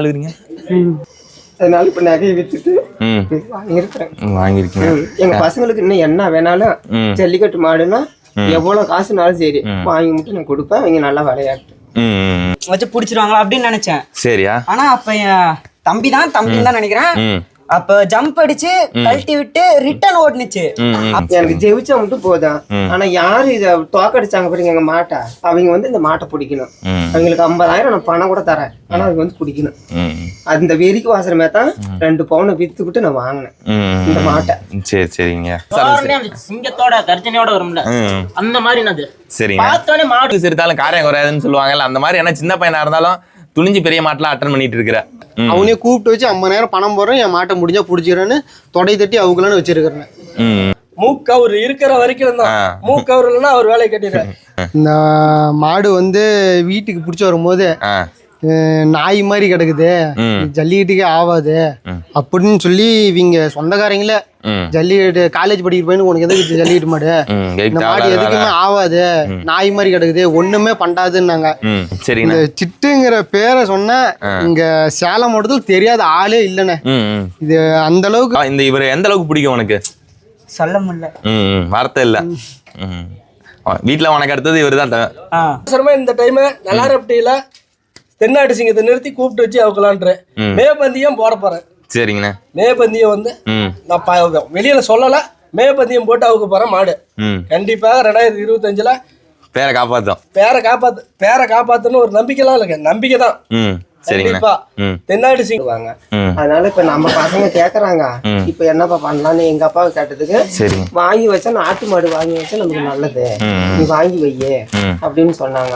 அழுகுறீங்க? அதனால இப்ப நகையை வித்துட்டு வாங்கிருக்கீங்க. எங்க பசங்களுக்கு இன்னும் என்ன வேணாலும் ஜல்லிக்கட்டு மாடுன்னா எவ்வளவு காசுனாலும் சரி வாங்கி மட்டும் நான் கொடுப்பேன். அவங்க நல்லா விளையாட்டு வச்சு பிடிச்சிருவாங்களா அப்படின்னு நினைச்சேன். சரியா? ஆனா அப்ப என் தம்பி தான் நினைக்கிறேன். அப்ப ஜம்ப் அடிச்சு கழட்டி விட்டு ரிட்டர்ன் ஓடுனுச்சு. எனக்கு ஜெயிச்சா மட்டும் போதும். ஆனா யாரு இத தோக்கடிச்சாங்க பாருங்க எங்க மாட்டை, அவங்க வந்து இந்த மாட்டை பிடிக்கணும். அவங்களுக்கு 50,000 நான் பணம் கூட தரேன். ஆனா அவங்க வந்து பிடிக்கணும். அந்த வெறிக்கு வாசனமே தான் 2 பவுனை வித்துக்கிட்டு நான் வாங்கினேன் இந்த மாட்டை. சரி சரிங்க. சிங்கத்தோட கர்ஜனையோட வரும்ல அந்த மாதிரி. சரிங்க. பார்த்தோன்னே மாடு சிரித்தாலும் காரியம் குறையாதுன்னு சொல்லுவாங்கல்ல, அந்த மாதிரி. ஏன்னா சின்ன பையனா இருந்தாலும் துணிஞ்சு பெரிய மாட்டெல்லாம் அட்டன் பண்ணிட்டு இருக்கிற அவனே கூப்பிட்டு வச்சு 50,000 பணம் போடுறேன், என் மாட்டை முடிஞ்சா பிடிச்சிடறேன்னு தொடை தட்டி அவங்களான்னு வச்சிருக்கிறேன். மூக்கவர் இருக்கிற வரைக்கும் தான். மூக்கவர் இல்லைன்னா அவர் வேலையை கட்டிடுறேன். இந்த மாடு வந்து வீட்டுக்கு பிடிச்சி வரும்போது நாய் மாதிரி கிடக்குது, ஜல்லிக்கட்டுக்கே ஆகாது அப்படின்னு சொல்லி இவங்க சொந்தக்காரங்கள ஜல்லிக்கட்டு காலேஜ் படிக்கிற பையனு உனக்கு எதுக்கு ஜல்லிக்கட்டு மாடு, இந்த மாடு எதுக்குமே ஆகாது, நாய் மாதிரி கிடக்குது, ஒண்ணுமே பண்ணாதுன்னாங்க. இந்த சிட்டுங்கிற பேரை சொன்ன இங்க சேலம் மாவட்டத்தில் தெரியாத ஆளே இல்லைண்ணே. இது அந்த அளவுக்கு. இந்த இவரை எந்த அளவுக்கு பிடிக்கும் உனக்கு? சொல்ல முடியல, வார்த்தை இல்ல. வீட்டுல உனக்கு அடுத்தது இவரு தான். இந்த டைம் நல்லாரப்பட்டியில தென்னாட்டு சிங்கத்தை நிறுத்தி கூப்பிட்டு வச்சு அவக்கலான்ற மேபந்தியம் போட போறேன். சரிங்கண்ணா. மேபந்தியம் வந்து நான் வெளியில சொல்லல, மேபந்தியம் போட்டு அவுக்க போறேன் மாடு. கண்டிப்பாக 2025ல பேரை காப்பாத்துன்னு ஒரு நம்பிக்கைலாம் இல்லைங்க, நம்பிக்கை தான். கண்டிப்பா தென்னாட்டு சிங்குவாங்க. அதனால இப்ப நம்ம பசங்க கேக்குறாங்க இப்ப என்னப்பா பண்ணலான்னு எங்க அப்பாவை கேட்டதுக்கு, வாங்கி வச்சா நாட்டு மாடு வாங்கி வச்சா நமக்கு நல்லது, நீ வாங்கி வையே அப்படின்னு சொன்னாங்க.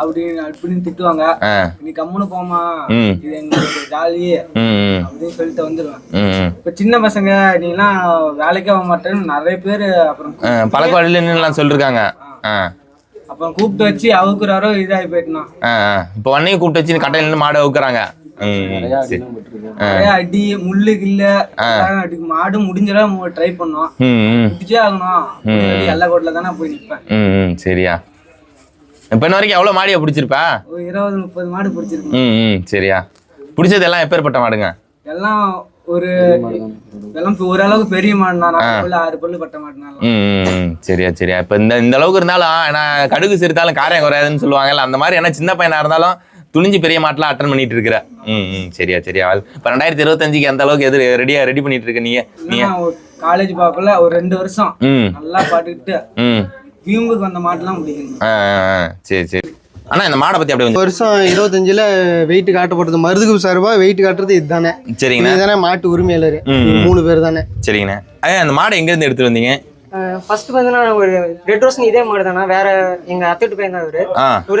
அப்படின்னு திட்டுவாங்க, நீ கம்முன்னு போமா, இது எங்களுக்கு ஜாலி அப்படின்னு சொல்லிட்டு வந்துருவேன். இப்ப சின்ன பசங்க நீ எல்லாம் வேலைக்கே ஆக மாட்டேன்னு நிறைய பேரு அப்புறம் பழக்கவாடிலாம் சொல்லிருக்காங்க. அப்புறம் கூப்பிட்டு வச்சு அவுக்குறாரோ இதாகி போயிட்டோம். இப்போ வண்ணையும் கூப்பிட்டு வச்சு கட்டையில மாடு அவுக்குறாங்க. அடி முள்ளு கில்ல மாடு முடிஞ்சளவு ட்ரை பண்ணோம், பிடிச்சே ஆகணும். எல்லா கோட்ல தானே போய் நிற்பேன். சரியா? இப்ப இன்ன வரைக்கும் எவ்வளவு மாடியா பிடிச்சிருப்பா? 20-30 மாடு பிடிச்சிருக்கேன். சரியா? பிடிச்சது எல்லாம் எப்பேற்பட்ட மாடுங்க? எல்லாம் ஓரளவுக்கு பெரிய மாடுனா 6 பல்லு பட்ட மாடுனாலும். சரியா சரியா. இப்ப இந்த அளவுக்கு இருந்தாலும் ஏன்னா கடுகு சிரித்தாலும் காரியம் குறையாதுன்னு சொல்லுவாங்கல்ல, அந்த மாதிரி. ஏன்னா சின்ன பையனா இருந்தாலும் துணிஞ்சு பெரிய மாட்டெல்லாம் அட்டன் பண்ணிட்டு இருக்கிற. சரியா சரியா. இப்ப 2025க்கு அந்த அளவுக்கு ரெடி பண்ணிட்டு இருக்க நீங்க? காலேஜ் பாக்கல ஒரு 2 வருஷம் நல்லா பாட்டுக்கிட்டு வீம்புக்கு வந்த மாட்டெல்லாம் பிடிக்கணும். சரி சரி. ஆனா இந்த மாடை பத்தி அப்படி வருஷம் 25ல வெயிட் காட்டப்பட்டது மருதுக்கு சார்பா வெயிட் காட்டுறது இதுதானே. சரிங்கண்ணா. இதுதானே மாட்டு உரிமையாளர், 3 பேர் தானே. சரிங்கண்ணா. அந்த மாடை எங்க இருந்து எடுத்துட்டு வந்தீங்க? ஃபர்ஸ்ட் வந்து நான் ஒரு ரெட் ரோஸ் இதே மாடு தானே, வேற எங்க அத்திட்டு பையன் தான் இவரு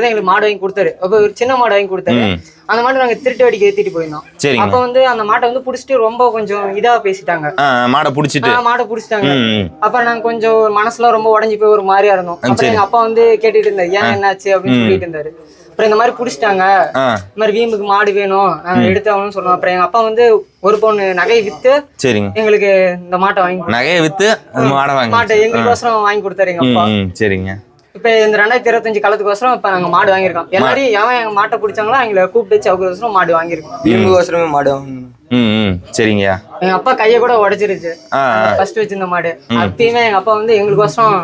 தான் எங்களுக்கு மாடு வாங்கி கொடுத்தாரு. அப்ப ஒரு சின்ன மாடு வாங்கி கொடுத்தாரு. அந்த மாடு நாங்க திருட்டு வடிக்க ஏத்திட்டு போயிருந்தோம். அப்ப வந்து அந்த மாட்டை வந்து புடிச்சிட்டு ரொம்ப கொஞ்சம் இதா பேசிட்டாங்க. மாடை புடிச்சிட்டாங்க. அப்புறம் நாங்க கொஞ்சம் மனசுல ரொம்ப உடஞ்சி போய் ஒரு மாதிரியா இருந்தோம். அப்புறம் எங்க அப்பா வந்து கேட்டுட்டு இருந்தாரு, ஏன் என்னாச்சு அப்படின்னு சொல்லிட்டு இருந்தாரு. அப்புறம் இந்த மாதிரி புடிச்சிட்டாங்க, இந்த மாதிரி வீம்புக்கு மாடு வேணும் நாங்க எடுத்தாங்கன்னு சொன்னோம். அப்புறம் எங்க அப்பா வந்து 1 பவுன் நகையை வித்து எங்களுக்கு இந்த மாட்டை வாங்கி மாட்டை எங்களுக்கோசரம் வாங்கி கொடுத்தாரு எங்க அப்பா. சரிங்க. இப்ப இந்த 2025 காலத்துக்கோசரம் இப்ப நாங்க மாடு வாங்கியிருக்கோம். எல்லாரும் எவன் எங்க மாட்டை பிடிச்சாங்களோ அவங்களை கூப்பிட்டு வச்சு அவங்களுக்கோசரம் மாடு வாங்கியிருக்கோம். வீம்புக்கோசரமே மாடு வாங்கணும். சரிங்க. எங்க அப்பா கையை கூட உடைச்சிருச்சு ஃபர்ஸ்ட் வச்சிருந்த மாடு. அப்பயுமே எங்க அப்பா வந்து எங்களுக்கோசரம்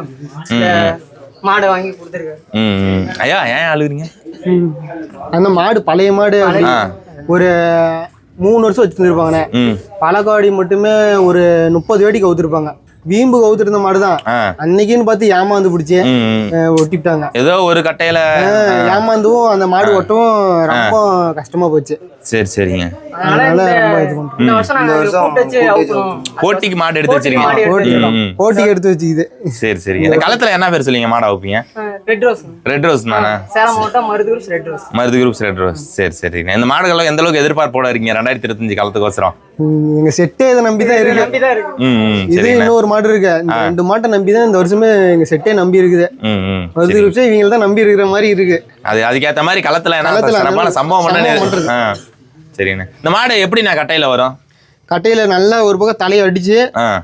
மாடு வாங்கி கொடுத்துருக்காரு. ஐயா ஏன் அழுகுறீங்க? அந்த மாடு பழைய மாடு ஒரு 3 வருஷம் வச்சிருந்துருப்பாங்கண்ணே. பழக்காடி மட்டுமே ஒரு 30 வேடி கவுத்திருப்பாங்க. வீம்பு கவுத்திருந்த மாடுதான். அன்னைக்குன்னு பார்த்து ஏமாந்து பிடிச்சி ஒட்டிட்டாங்க. ஏதோ ஒரு கட்டையில ஏமாந்துவும் அந்த மாடு ஒட்டவும் ரொம்ப கஷ்டமா போச்சு. சரி சரிங்க. போட்டிக்கு மாடு எடுத்து வச்சிருக்கீங்க? போட்டிக்கு எடுத்து வச்சுக்குது. சரி சரிங்க. இந்த காலத்துல என்ன பேர் சொல்லுங்க மாடை வைப்பீங்க? ரெட் ரோஸ் தானே? Marudhu groups red rose. சரி சரிங்க. இந்த மாடுகள் எந்த அளவுக்கு எதிர்பார்ப்போட இருக்கீங்க 2025 காலத்துக்கோசரம்? எங்க செட்டே இதை நம்பிதான் இருக்கு. இது இன்னொரு மாடு இருக்கு. இந்த 2 மாட்டை நம்பிதான் இந்த வருஷமே எங்க செட்டே நம்பி இருக்குது. மருது குரூப்ஸே இவங்க தான் நம்பி இருக்கிற மாதிரி இருக்கு. அதுக்கேற்ற மாதிரி களத்துல சம்பவம் பண்ண. சரிங்கண்ணா. இந்த மாடு எப்படி நான் கட்டையில வரும்? கட்டையில நல்லா ஒரு பக்கம் தலையை அடிச்சு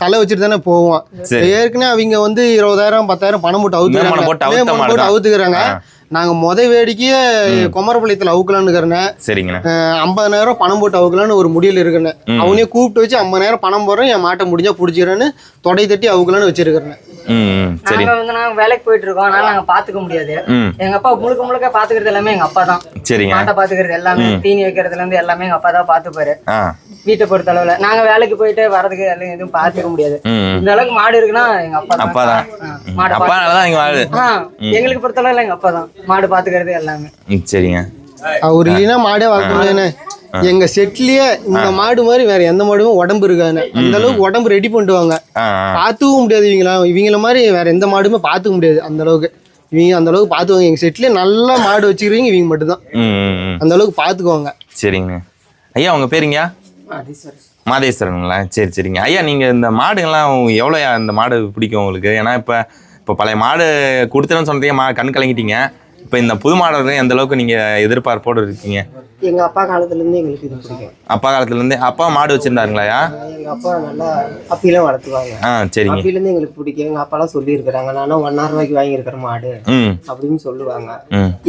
தலை வச்சுட்டு தானே போவோம். ஏற்கனவே அவங்க வந்து 20,000 10,000 பணம் போட்டு அவுத்துக்கிறாங்க. நாங்க வேடிக்கையே குமரபாளையத்துல அவுக்கலான்னு இருக்கிறேன். 50,000 பணம் போட்டு அவுக்கலான்னு ஒரு முடியல இருக்குன்னு. அவனையும் கூப்பிட்டு வச்சு 50,000 பணம் போடுறேன், என் மாட்டை முடிஞ்சா புடிச்சிடறேன்னு தொடை தட்டி அவுக்கலான்னு வச்சிருக்கிறேன். நாங்க வந்து நாங்க வேலைக்கு போயிட்டு இருக்கோம், அதனால நாங்க பாத்துக்க முடியாது. எங்க அப்பா முழுக்க பாத்துக்கிறது எல்லாமே எங்க அப்பா தான். மாட்டை பாத்துக்கிறது எல்லாமே, தீனி வைக்கிறதுல இருந்து எல்லாமே எங்க அப்பா தான் பாத்துப்பாரு. வீட்டை பொறுத்த அளவுல நாங்க வேலைக்கு போயிட்டு வரதுக்கு எதுவும் பாத்துக்க முடியாது. இந்த அளவுக்கு மாடு இருக்குன்னா எங்க அப்பா தான். எங்களுக்கு பொறுத்த அளவுல எங்க அப்பா தான் மாடு பாத்துக்கிறது எல்லாமே. சரிங்க. அவர் இல்லைன்னா மாடே வளர்க்க முடியாதுன்னு. எங்க செட்லயே இந்த மாடு மாதிரி வேற எந்த மாடுமே உடம்பு இருக்காது. அந்த அளவுக்கு உடம்பு ரெடி பண்ணுவாங்க, பாத்துக்கவும் முடியாது. இவங்கள மாதிரி வேற எந்த மாடுமே பாத்துக்க முடியாது. அந்த அளவுக்கு இவங்க அந்த அளவுக்கு பாத்துக்குவாங்க. எங்க செட்லயே நல்ல மாடு வச்சுக்கிறீங்க இவங்க மட்டும்தான் அந்த அளவுக்கு பாத்துக்குவாங்க. சரிங்க ஐயா, உங்க பேருங்க? மாதேஸ்வரனுங்களா? சரி சரிங்க ஐயா. நீங்க இந்த மாடுங்கள்லாம் எவ்வளோ இந்த மாடு பிடிக்கும் உங்களுக்கு? ஏன்னா இப்போ பழைய மாடு கொடுத்துறேன்னு சொன்னீங்க, கண் கலங்கிட்டீங்க. இப்போ இந்த புது மாடு எந்த அளவுக்கு நீங்க எதிர்பார்ப்போடு இருக்கீங்க? எங்க அப்பா காலத்துல இருந்து எங்களுக்கு இது பிடிக்கும். அப்பா காலத்துல இருந்து? அப்பா மாடு வச்சிருந்தாருங்களா? எங்க அப்பா நல்லா அப்பிலாம் வளர்த்துவாங்க. சரிங்க. அப்பில இருந்து எங்களுக்கு பிடிக்கும். எங்க அப்பாலாம் சொல்லி இருக்கிறாங்க, நானும் 1,000 ரூபாய்க்கு வாங்கியிருக்கிற மாடு அப்படின்னு சொல்லுவாங்க.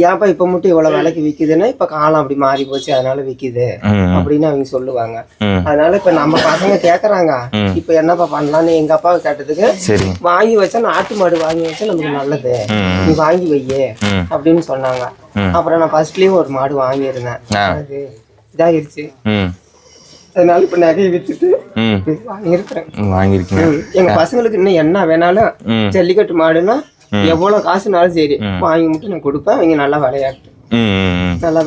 ஏன்ப்பா இப்ப மட்டும் இவ்வளவு விலைக்கு விக்குதுன்னா, இப்ப காலம் அப்படி மாறி போச்சு அதனால விக்குது அப்படின்னு அவங்க சொல்லுவாங்க. அதனால இப்ப நம்ம பசங்க கேக்குறாங்க, இப்ப என்னப்பா பண்ணலான்னு எங்க அப்பாவை கேட்டதுக்கு, வாங்கி வச்சா நாட்டு மாடு வாங்கி வச்சா நமக்கு நல்லது, நீ வாங்கி வையே அப்படின்னு சொன்னாங்க. அப்புறம் நான் ஃபர்ஸ்ட்லயும் ஒரு மாடு வாங்கியிருந்தேன், அது இதாகிருச்சு. அதனால இப்ப நகையை வித்துட்டு வாங்கியிருக்கேன். எங்க பசங்களுக்கு இன்னும் என்ன வேணாலும் ஜல்லிக்கட்டு மாடுன்னா எவ்வளவு காசுனாலும் சரி வாங்கி மட்டும் நான் கொடுப்பேன். அவங்க நல்லா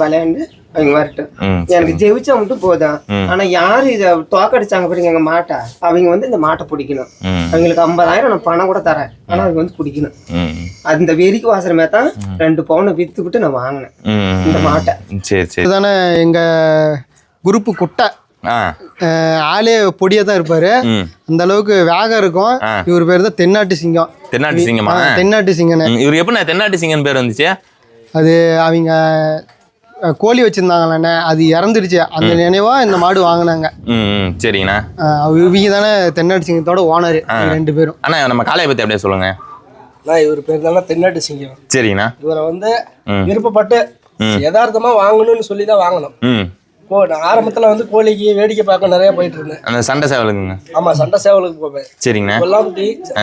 விளையாண்டு அவங்க வரட்டும். எனக்கு ஜெயிச்சா மட்டும் போதும். ஆனா யாரு இத தோக்கடிச்சாங்க பாருங்க எங்க மாட்டை, அவங்க வந்து இந்த மாட்டை பிடிக்கணும். அவங்களுக்கு 50,000 நான் பணம் கூட தரேன், ஆனா அவங்க வந்து பிடிக்கணும். அந்த வெறிக்கு வாசனமே தான் 2 பவுனை வித்து விட்டு நான் வாங்கினேன் இந்த மாட்டை. இதுதானே எங்க குரூப்பு குட்டை ஆளே பொடியா தான் இருப்பாரு. அந்த அளவுக்கு வேகம் இருக்கும். இவர் பேர் தான் தென்னாட்டு சிங்கம். தென்னாட்டு சிங்கமா? தென்னாட்டு சிங்கன்னு. இவர் எப்படி தென்னாட்டு சிங்கன் பேர் வந்துச்சு? அது அவங்க கோழி வச்சிருந்தாங்கண்ணே, அது இறந்துடுச்சு. அந்த நினைவா இந்த மாடு வாங்கினாங்க. சரிங்கண்ணா. இவங்க தானே தென்னாட்டு சிங்கத்தோட ஓனர் 2 பேரும். அண்ணா நம்ம காளையை பத்தி அப்படியே சொல்லுங்க. இவர் பேர் தானே தென்னாட்டு சிங்கம். சரிங்கண்ணா. இவரை வந்து விருப்பப்பட்டு யதார்த்தமா வாங்கணும்னு சொல்லி தான் வாங்கணும். ஆரம்பத்துல வந்து கோழிக்கு வேடிக்கை பார்க்க நிறைய போயிட்டு இருந்தேன். அந்த சண்டை சேவலுங்க? ஆமா, சண்டை சேவலுக்கு போவேன். சரிங்கண்ணா.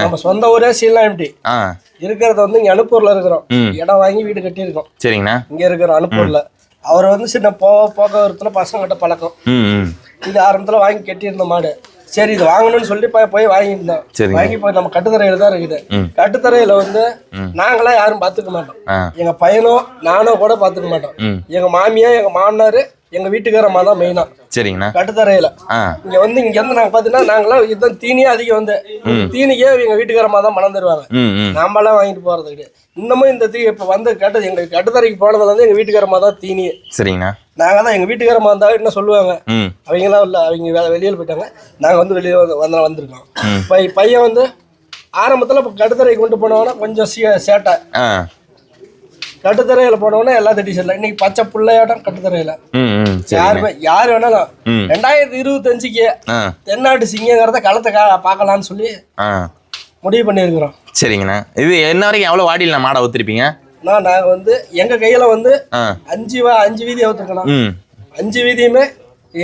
நம்ம சொந்த ஊரே சீலாம்டி இருக்கிறத வந்து இங்க அனுப்பூர்ல இருக்கிறோம். இடம் வாங்கி வீடு கட்டி இருக்கோம். சரிங்கண்ணா. இங்க இருக்கிற அனுப்பூர்ல அவர் வந்து சின்ன போக்குவரத்துல பசங்கிட்ட பழக்கம். இது ஆரம்பத்துல வாங்கி கட்டியிருந்த மாடு. சரி இது வாங்கணும்னு சொல்லி போய் வாங்கியிருந்தோம். வாங்கி போய் நம்ம கட்டுத்தரையில தான் இருக்குது. கட்டுத்தரையில வந்து நாங்களா யாரும் பாத்துக்க மாட்டோம். எங்க பையனோ நானோ கூட பாத்துக்க மாட்டோம். எங்க மாமியா எங்க மாமனாரு எங்க வீட்டுக்காரம்மா தான் மெயினா. சரிங்கண்ணா. கட்டுத்தரையில இங்க வந்து நாங்க பாத்தீங்கன்னா நாங்களாம் இதுதான் தீனியே அதிகம் வந்து தீனிக்கே எங்க வீட்டுக்காரம்மா தான் பணம் தருவாங்க. நாமெல்லாம் வாங்கிட்டு போறது கிடையாது. இன்னமும் இந்த இப்ப வந்து எங்க கட்டுத்தரைக்கு போனதுல இருந்து எங்க வீட்டுக்காரம்மா தான் தீனியே. சரிங்கண்ணா. நாங்க தான் எங்க வீட்டுக்காரம்மா இருந்தா என்ன சொல்லுவாங்க, அவங்களாம் இல்ல, அவங்க வெளியில போயிட்டாங்க, நாங்க வந்து வெளியே வந்திருக்கோம். பையன் வந்து ஆரம்பத்துல கட்டுத்தரைக்கு கொண்டு போனவனா கொஞ்சம் சேட்டை. கட்டுத்தரையில போனவொன்னே எல்லா தட்டி சொல்லலாம். இன்னைக்கு பச்சை பிள்ளையாட்டம் கட்டுத்தரையில யாரு வேணாலும் 2025க்கு தென்னாட்டு சிங்கங்கிறத களத்தை பார்க்கலாம்னு சொல்லி முடிவு பண்ணிருக்கிறோம். சரிங்கண்ணா. இது என்ன வரைக்கும் எவ்வளவு வாடியில் நான் மாடை ஊத்திருப்பீங்க? நாங்க வந்து எங்க கையில வந்து 5 வீதி ஊத்திருக்கலாம். 5 வீதியுமே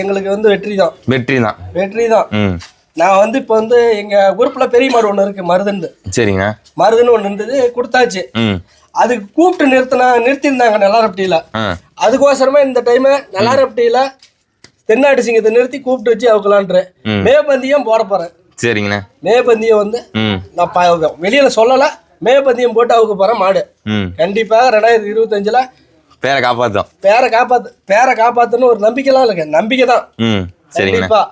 எங்களுக்கு வந்து வெற்றி தான். நான் வந்து இப்ப வந்து எங்க குரூப்ல பெரிய மாடு ஒண்ணு இருக்கு, மருதுன்னு. சரிங்க. மருதுன்னு ஒண்ணு இருந்தது, கொடுத்தாச்சு. அதுக்கு கூப்பிட்டு நிறுத்திருந்தாங்க நல்லாரப்பட்டியில. அதுக்கோசரமா இந்த டைம் நல்லாரப்பட்டியில தென்னாட்டு சிங்கத்தை நிறுத்தி கூப்பிட்டு வச்சு அவுக்கலான்ற மேபந்தியம் போட போறேன். சரிங்கண்ணா. மேபந்தியம் வந்து நான் வெளியில சொல்லல, மேபந்தியம் போட்டு அவுக்க போறேன் மாடு. கண்டிப்பா 2025ல பேரை காப்பாத்துன்னு ஒரு நம்பிக்கைலாம் இருக்கு. நம்பிக்கை தான். கண்டிப்பா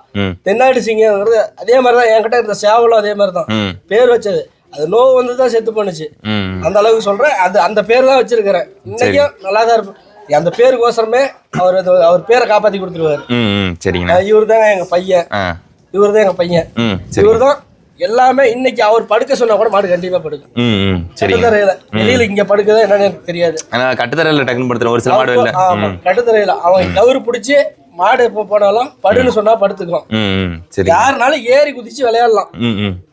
தென்னாட்டு சிங்கங்கிறது அதே மாதிரிதான். என்கிட்ட இந்த சேவலும் அதே மாதிரிதான் பேர் வச்சது. அது நோவு வந்து தான் செத்து பண்ணுச்சு. அந்த அளவுக்கு சொல்றேன். அந்த பேர் தான் வச்சிருக்கிறேன். இன்னைக்கும் நல்லா தான் இருப்பேன். அந்த பேருக்கோசரமே அவர் பேரை காப்பாத்தி கொடுத்துருவாரு. இவரு தான் எங்க பையன். இவரு தான் எல்லாமே. இன்னைக்கு அவர் படுக்க சொன்னா கூட மாடு கண்டிப்பா படுக்கும். கட்டுத்தரையில வெளியில இங்க படுக்குதா என்னன்னு எனக்கு தெரியாது. கட்டுத்தரையில டக்குன்னு படுத்துறோம் ஒரு சில மாடு இல்ல. கட்டுத்தரையில அவங்க கவுரு பிடிச்சி மாடு எப்போ போனாலும் படுன்னு சொன்னா படுத்துக்கும். சரி. யாருனாலும் ஏறி குதிச்சு விளையாடலாம்.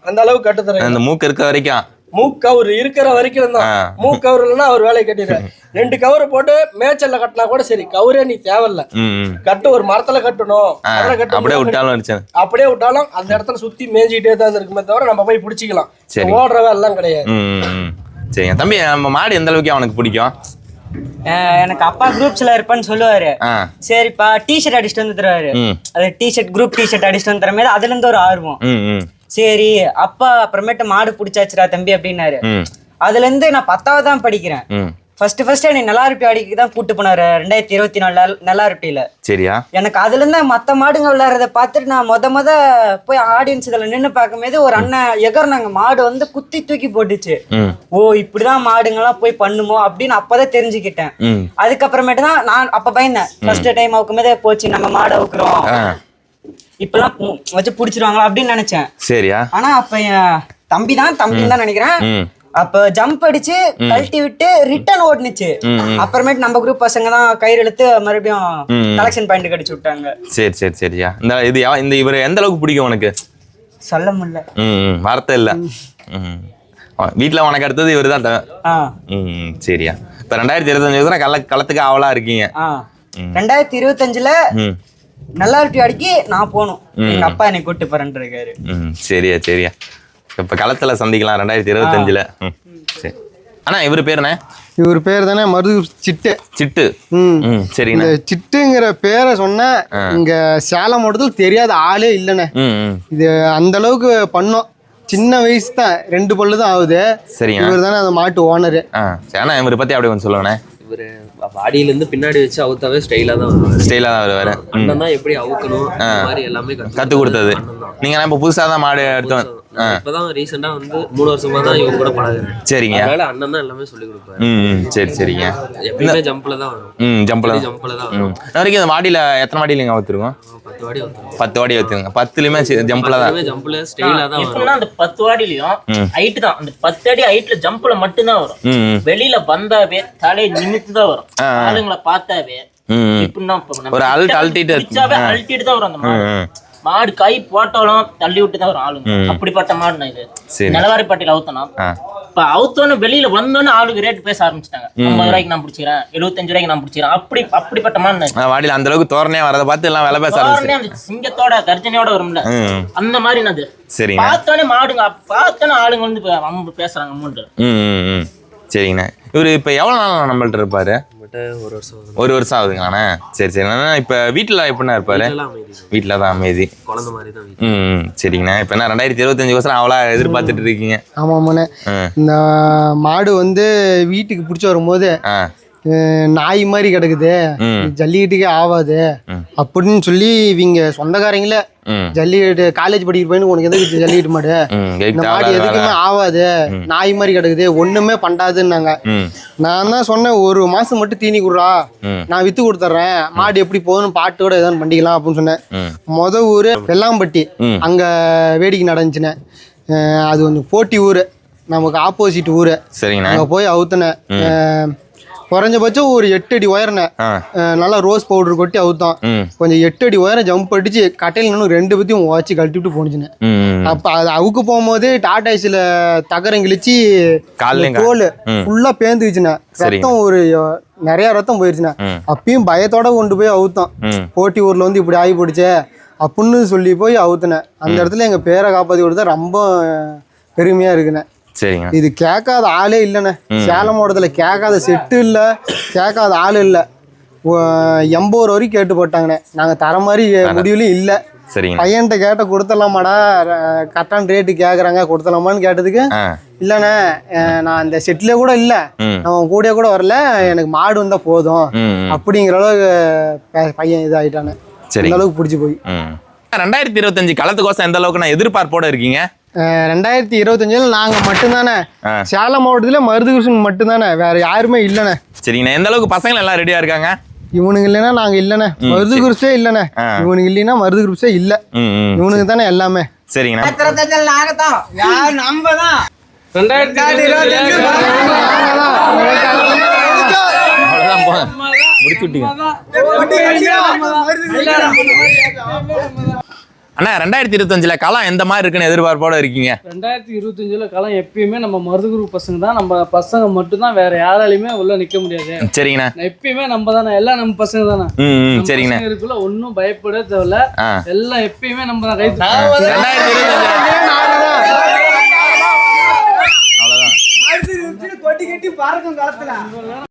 அந்த அளவுக்கு கட்டுத்தர. அந்த மூக்கு இருக்க வரைக்கும் மூக்கவர் இருக்கிற வரைக்கும் தான். மூக்கவர் இல்லைன்னா அவர் வேலையை கட்டிடுறாரு. 2 கவரை போட்டு மேய்ச்சல்ல கட்டினா கூட சரி, கவரே நீ தேவையில்ல. கட்டு ஒரு மரத்துல கட்டணும், அப்படியே விட்டாலும் அந்த இடத்துல சுத்தி மேய்ஞ்சிட்டே தான் இருக்குமே தவிர நம்ம போய் பிடிச்சிக்கலாம். ஓடுற வேலை எல்லாம் கிடையாது. சரிங்க தம்பி, நம்ம மாடு எந்த அளவுக்கு அவனுக்கு பிடிக்கும்? எனக்கு அப்பா குரூப்ஸ்ல இருப்பான்னு சொல்லுவாரு. சரிப்பா டிஷர்ட் அடிச்சுட்டு வந்து தருவாரு. அது டிஷர்ட் குரூப் டிஷர்ட் அடிச்சுட்டு வந்து தர மாதிரி அதுல இருந்து ஒரு ஆர்வம். சரி அப்பா அப்புறமேட்டு மாடு பிடிச்சாச்சுரா தம்பி அப்படின்னாரு. அதுல இருந்து நான் 10வது தான் படிக்கிறேன். ஃபர்ஸ்ட் என்னை நல்லாருப்பி அடிக்கு தான் கூட்டு போனாரு 2024 நல்லாருப்பியில. சரியா? எனக்கு அதுல இருந்து மத்த மாடுங்க விளையாடுறத பார்த்துட்டு நான் முத போய் ஆடியன்ஸ் இதுல நின்று பார்க்கும்போது ஒரு அண்ணன் எகர்னாங்க, மாடு வந்து குத்தி தூக்கி போட்டுச்சு. ஓ இப்படிதான் மாடுங்கெல்லாம் போய் பண்ணுமோ அப்படின்னு அப்பதான் தெரிஞ்சுக்கிட்டேன். அதுக்கப்புறமேட்டு தான் நான் அப்ப பயந்தேன். ஃபர்ஸ்ட் டைம் அவுக்கும்போதே போச்சு நம்ம மாடு அவுக்குறோம், இப்பெல்லாம் வச்சு புடிச்சிருவாங்களா அப்படின்னு நினைச்சேன். சரியா? ஆனா அப்ப தம்பின்னு தான் நினைக்கிறேன். அப்ப ஜம்ப் அடிச்சு கழட்டி விட்டு ரிட்டர்ன் ஓடுனுச்சு. அப்புறமேட்டு நம்ம குரூப் பசங்க தான் கயிறு இழுத்து மறுபடியும் கலெக்ஷன் பாயிண்ட் கடிச்சு விட்டாங்க. சரி சரி சரியா. இந்த இவர் எந்த அளவுக்கு பிடிக்கும் உனக்கு? சொல்ல முடியல, வார்த்தை இல்ல. வீட்டுல உனக்கு அடுத்தது இவரு தான். சரியா. இப்ப 2025 களத்துக்கு ஆவலா இருக்கீங்க. 2025ல நல்லாருப்பி அடிக்கி நான் போகணும். எங்க அப்பா என்னை கூட்டு போறேன்னு இருக்காரு. சரியா சரியா. இப்ப களத்துல சந்திக்கலாம் 2025ல. சரி. ஆனா இவரு பேர் என்ன? இவர் பேர் தானே மருது சிட்டு. சிட்டு. சரி. இந்த சிட்டுங்கிற பேரை சொன்ன இங்க சேலம் மாவட்டத்தில் தெரியாத ஆளே இல்லைண்ணே. இது அந்த அளவுக்கு பண்ணோம். சின்ன வயசு தான், 2 பல்லு தான் ஆகுது. சரிங்க. இவர் தானே அந்த மாட்டு ஓனரு. ஆனா இவரை பத்தி அப்படி கொஞ்சம் சொல்லுவானே. இவரு வாடியில இருந்து பின்னாடி வச்சு அவுத்தாவே ஸ்டைலா தான் வருவாரு. அண்ணன் தான் எப்படி அவுக்கணும் மாதிரி எல்லாமே கத்து கொடுத்தது. நீங்க இப்ப புதுசா தான் மாடு எடுத்தோம். இப்பதான் ரீசெண்டா வந்து 3 வருஷமா தான் இவங்க கூட பழகுறேன். சரிங்க. அதனால அண்ணன் தான் எல்லாமே சொல்லி கொடுப்பாரு. சரி சரிங்க. எப்பவுமே ஜம்ப்ல தான் வரும். ஜம்ப்ல தான் வரும். வரைக்கும் அந்த வாடியில எத்தனை வாடியில நீங்க வச்சிருக்கோம்? 10 வாடி வச்சிருக்கோம். 10 வாடி வச்சிருங்க. 10லயுமே ஜம்ப்ல தான். ஜம்ப்ல ஸ்டைலா தான் வரும். அந்த 10 வாடிலயும் ஹைட் தான். அந்த 10 அடி ஹைட்ல ஜம்ப்ல மட்டும் தான் வரும். வெளியில வந்தாவே தலை நிமித்து தான் வரும். ஆளுங்களை பார்த்தாவே ஒரு அல்டிட்டு தான் வரும். அந்த மாடு கை போட்டாலும் தள்ளி விட்டு தான் வரும் ஆளுங்க. அப்படிப்பட்ட மாடு இது. நிலவாரிப்பட்டியில அவுத்தணும். இப்ப அவுத்தோன்னு வெளியில வந்தோன்னு ஆளுக்கு ரேட் பேச ஆரம்பிச்சிட்டாங்க. 50 ரூபாய்க்கு நான் பிடிச்சிக்கிறேன், 75 ரூபாய்க்கு நான் பிடிச்சிக்கிறேன். அப்படிப்பட்ட மாடு வாடியில அந்த அளவுக்கு தோரணையா வரத பார்த்து எல்லாம் விலை பேச ஆரம்பிச்சாங்க. சிங்கத்தோட கர்ஜனையோட வரும்ல, அந்த மாதிரி அது. சரி. பார்த்தோன்னே மாடுங்க பார்த்தோன்னே ஆளுங்க வந்து பேசுறாங்க அமௌண்ட். சரிங்கண்ணா. இவரு இப்ப எவ்வளவு நாள் நம்மள்ட்ட இருப்பாரு? 1 வருஷம் ஆகுதுங்களாண்ணா. சரி சரி. இப்ப வீட்டுல எப்படின்னா இருப்பாரு? வீட்டுலதான் அமைதி, குழந்தை மாதிரி தான். சரிங்கண்ணா. இப்ப என்ன 2025 அவளா எதிர்பார்த்துட்டு இருக்கீங்க? ஆமாமாண்ணே. இந்த மாடு வந்து வீட்டுக்கு பிடிச்சி வரும்போது நாய் மாதிரி கிடக்குது, ஜல்லிக்கட்டுக்கே ஆகாது அப்படின்னு சொல்லி இவங்க சொந்தக்காரங்களே ஜல்லிக்கட்டு காலேஜ் படிக்கிற பையனுக்கு உனக்கு எதுக்கு ஜல்லிக்கட்டு மாடு, இந்த மாடு எதுக்குமே ஆகாது, நாய் மாதிரி கிடக்குது, ஒண்ணுமே பண்ணாதுன்னாங்க. நான் தான் சொன்னேன், 1 மாசம் மட்டும் தீனி கொடுறா, நான் வித்து கொடுத்துட்றேன், மாடு எப்படி போகணும் பாட்டோட எதாவது பண்ணிக்கலாம் அப்படின்னு சொன்னேன். மொத ஊர் வெள்ளாம்பட்டி, அங்க வேடிக்கை நடந்துச்சுனே. அது கொஞ்சம் போட்டி ஊர், நமக்கு ஆப்போசிட் ஊர். அங்க போய் அவுத்துனேன். குறைஞ்சபட்சம் ஒரு 8 அடி உயரனை நல்லா ரோஸ் பவுடர் கொட்டி அவுத்தான். கொஞ்சம் 8 அடி உயரம் ஜம்ப் அடிச்சு கட்டையில் நின்று 2 பத்தியும் வச்சு கழட்டிவிட்டு போனுச்சுன்னு. அப்ப அது அவுக்கு போகும்போது டாடாய்ஸ்ல தகரம் கிழிச்சு தோல் ஃபுல்லா பேந்துக்குச்சுண்ணே. ரத்தம் நிறைய ரத்தம் போயிருச்சுண்ணே. அப்பயும் பயத்தோட கொண்டு போய் அவுத்தான். போட்டி ஊர்ல வந்து இப்படி ஆகி போடுச்சே அப்படின்னு சொல்லி போய் அவுத்துனேன். அந்த இடத்துல எங்க பேரை காப்பாத்தி கொடுத்தா ரொம்ப பெருமையா இருக்குண்ணே. இது கேட்காத ஆளே இல்லைண்ணே. சேலம் மாவட்டத்துல கேட்காத செட்டு இல்ல, கேட்காத ஆள் இல்ல. 80 வரைக்கும் கேட்டு போட்டாங்கண்ணே. நாங்க தர மாதிரி முடிவுலையும் இல்ல. பையன்கிட்ட கேட்ட கொடுத்தலாமாடா, கரெக்டான ரேட்டு கேக்குறாங்க கொடுத்தலாமான்னு கேட்டதுக்கு இல்லண்ணே நான் அந்த செட்ல கூட இல்ல, நான் கூட கூட வரல, எனக்கு மாடு வந்தா போதும் அப்படிங்கிற அளவுக்கு பையன் இதாயிட்டானே. இந்த அளவுக்கு பிடிச்சி போய் 2025 களத்துக்கோசம் எந்த அளவுக்கு நான் எதிர்பார்ப்போட இருக்கீங்க? 2025 நாங்க மட்டும்தானே சேலம் மாவட்டத்துல மருதுகிருஷ்ணன் மட்டும்தானே, வேற யாருமே இல்லைண்ணே. சரிங்கண்ணா. எந்த அளவுக்கு பசங்க எல்லாம் ரெடியா இருக்காங்க? இவனுக்கு இல்லைன்னா நாங்க இல்லைண்ணே, மருது குரூப்ஸே இல்லைண்ணே. இவனுக்கு இல்லைன்னா மருது குரூப்ஸே இல்ல, இவனுக்கு தானே எல்லாமே. சரிங்கண்ணா. பிடிச்சி விட்டீங்க. அண்ணா 2025 களம் எந்த மாதிரி இருக்குன்னு எதிர்பார்ப்போட இருக்கீங்க? 2025 களம் எப்பயுமே நம்ம மருதுகுரு பசங்க தான், நம்ம பசங்க மட்டும்தான், வேற யாராலையுமே உள்ள நிக்க முடியாது. சரிங்கண்ணா. எப்பயுமே நம்ம தானே, எல்லாம் நம்ம பசங்க தானே. சரிங்கண்ணா. இருக்குள்ள ஒன்னும் பயப்பட தேவையில்ல, எல்லாம் எப்பயுமே நம்ம தான். 2025